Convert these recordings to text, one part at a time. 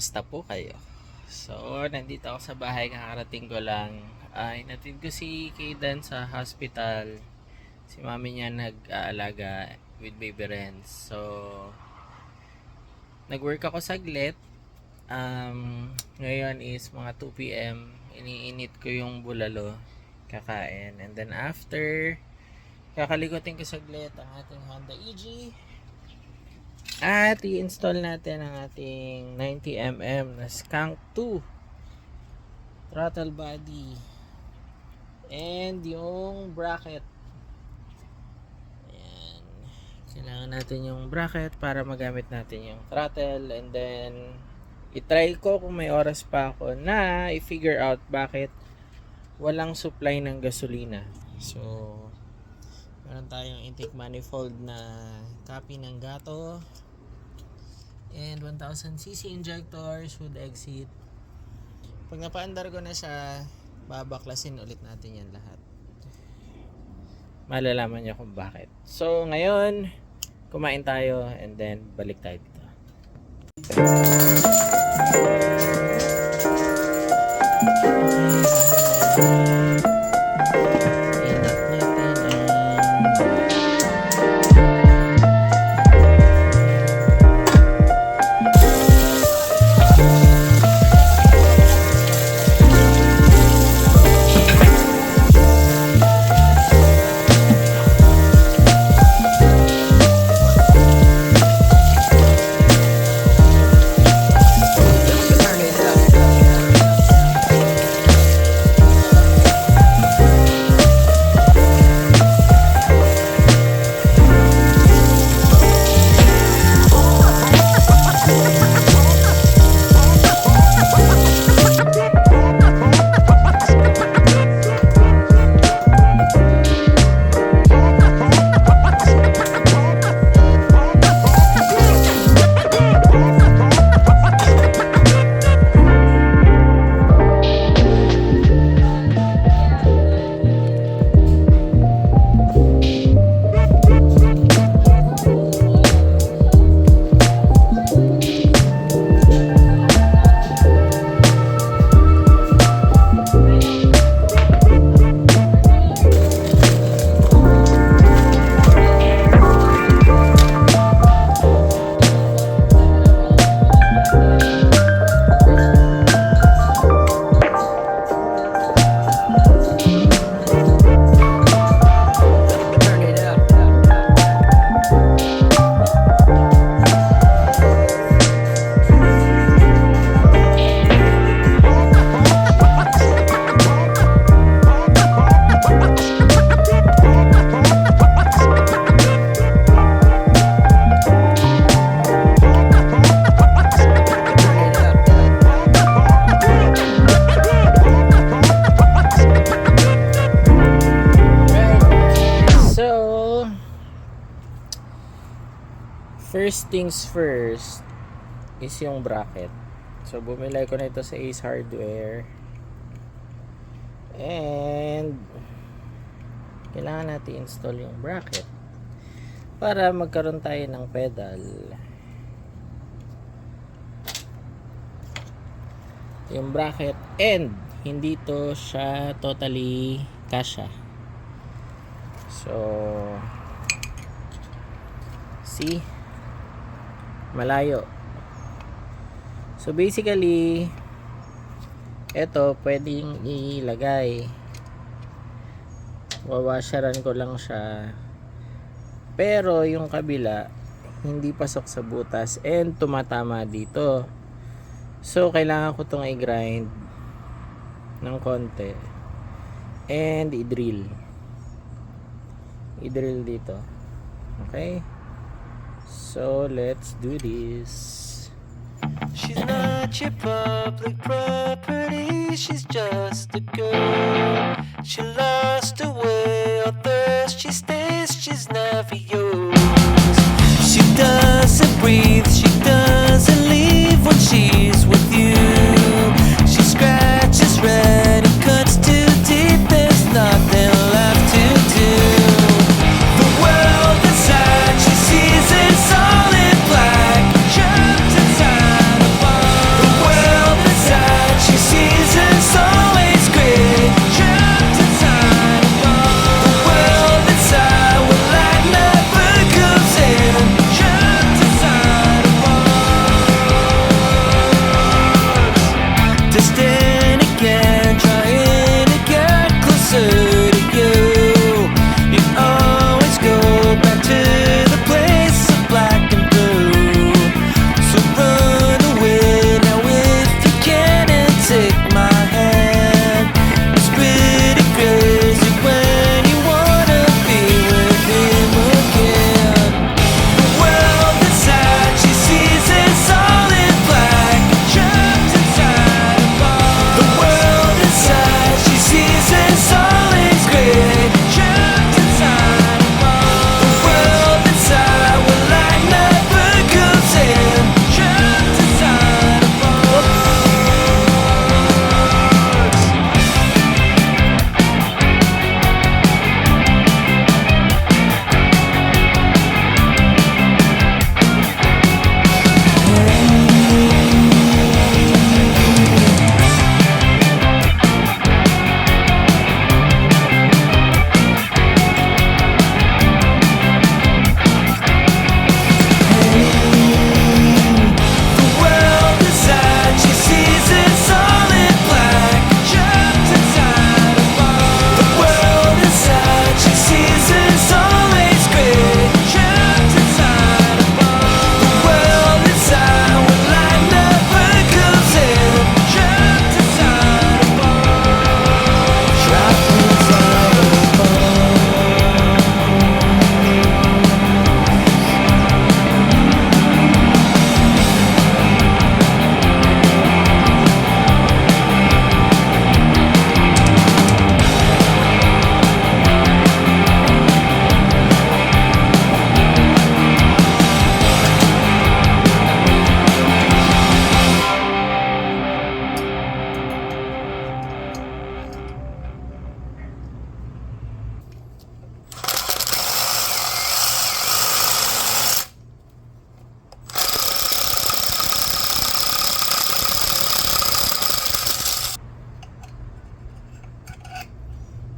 Kamusta po kayo? So, nandito ako sa bahay, kakarating ko lang. Inatid ko si Kaydan sa hospital. Si mami niya nag-aalaga with baby Renz. So, nag-work ako saglit. Ngayon is mga 2 p.m. Iniinit ko yung bulalo, kakain. And then after, kakalikutin ko saglit ang ating Honda EG. At i-install natin ang ating 90mm na Skunk2 Throttle body and yung bracket. Ayan. Kailangan natin yung bracket para magamit natin yung throttle, and then i-try ko kung may oras pa ako na i-figure out bakit walang supply ng gasolina. So, meron tayong intake manifold na copy ng gato and 1000cc injector should exit. Pag napaandar ko na siya, babaklasin ulit natin yan lahat. Malalaman niyo kung bakit. So ngayon, kumain tayo and then balik tayo dito. First things first is yung bracket. So bumili ko na ito sa Ace Hardware. And kailangan natin install yung bracket para magkaroon tayo ng pedal. Yung bracket, and hindi to siya totally kasya. So see, malayo. So basically, ito pwedeng ilagay. Wawasharan ko lang siya. Pero yung kabila hindi pasok sa butas and tumatama dito. So kailangan ko itong i-grind ng konti and i-drill dito. Okay? So let's do this. She's not your public property, she's just a girl. She lost her way, although she stays, she's never yours. She doesn't breathe, she doesn't leave when she's with you. She scratches red and cuts too deep, there's nothing left to do. The world inside she sees is all in black, trapped inside a ball.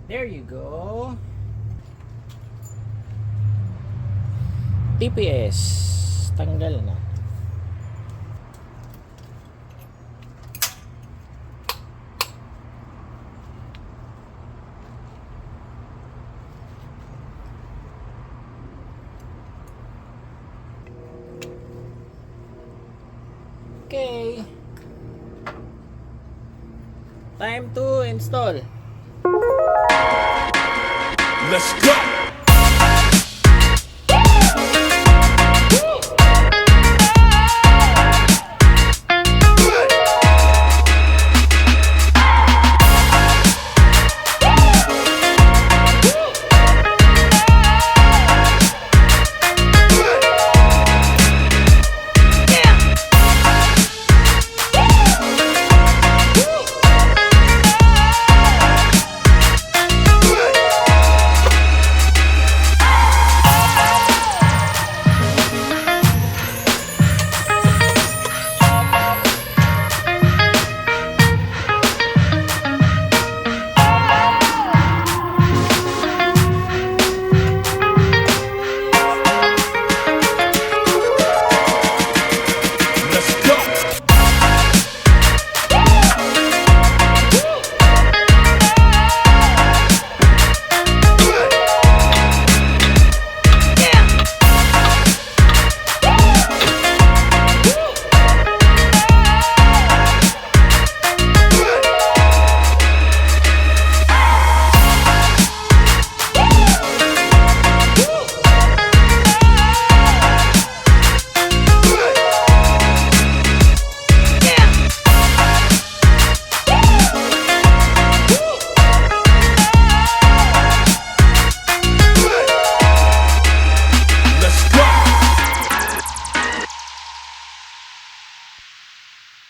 There you go. TPS. Tanggal na. Okay. Time to install. Let's go!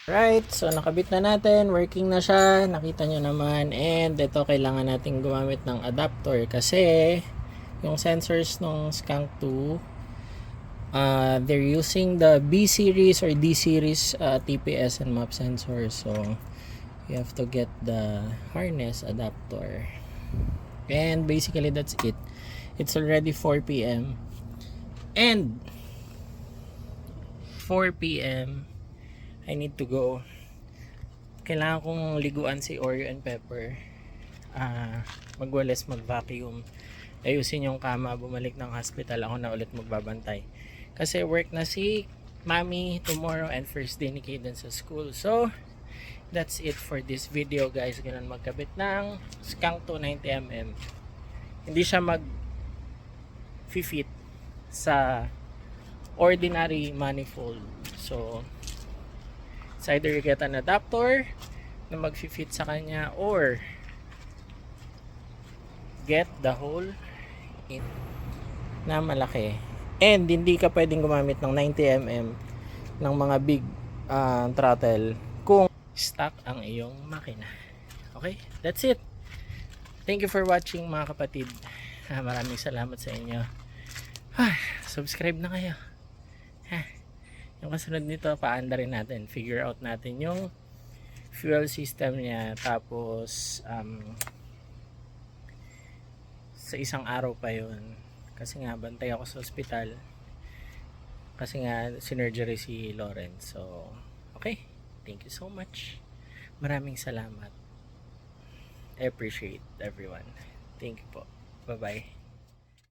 Right, so nakabit na natin, working na siya, nakita nyo naman. And ito, kailangan natin gumamit ng adapter kasi yung sensors ng Skunk2, they're using the B series or D series TPS and map sensors. So you have to get the harness adapter. And basically that's it. It's already 4 p.m. and 4 p.m. I need to go. Kailangan kong liguan si Oreo and Pepper. Magwalis, mag-vacuum. Ayusin yung kama, bumalik ng hospital. Ako na ulit magbabantay. Kasi work na si Mami tomorrow and first day ni Kaden sa school. So, that's it for this video guys. Ganun magkabit ng Skunk2 90mm. Hindi siya mag-fit sa ordinary manifold. So, it's either you get an adapter na mag-fit sa kanya or get the hole in na malaki. And hindi ka pwedeng gumamit ng 90mm ng mga big throttle kung stuck ang iyong makina. Okay? That's it. Thank you for watching mga kapatid. Maraming salamat sa inyo. Subscribe na kayo. Yung kasunod nito, paanda rin natin. Figure out natin yung fuel system niya. Tapos, sa isang araw pa yun. Kasi nga, bantay ako sa ospital. Kasi nga, sinergery si Lawrence. So, okay. Thank you so much. Maraming salamat. I appreciate everyone. Thank you po. Bye-bye.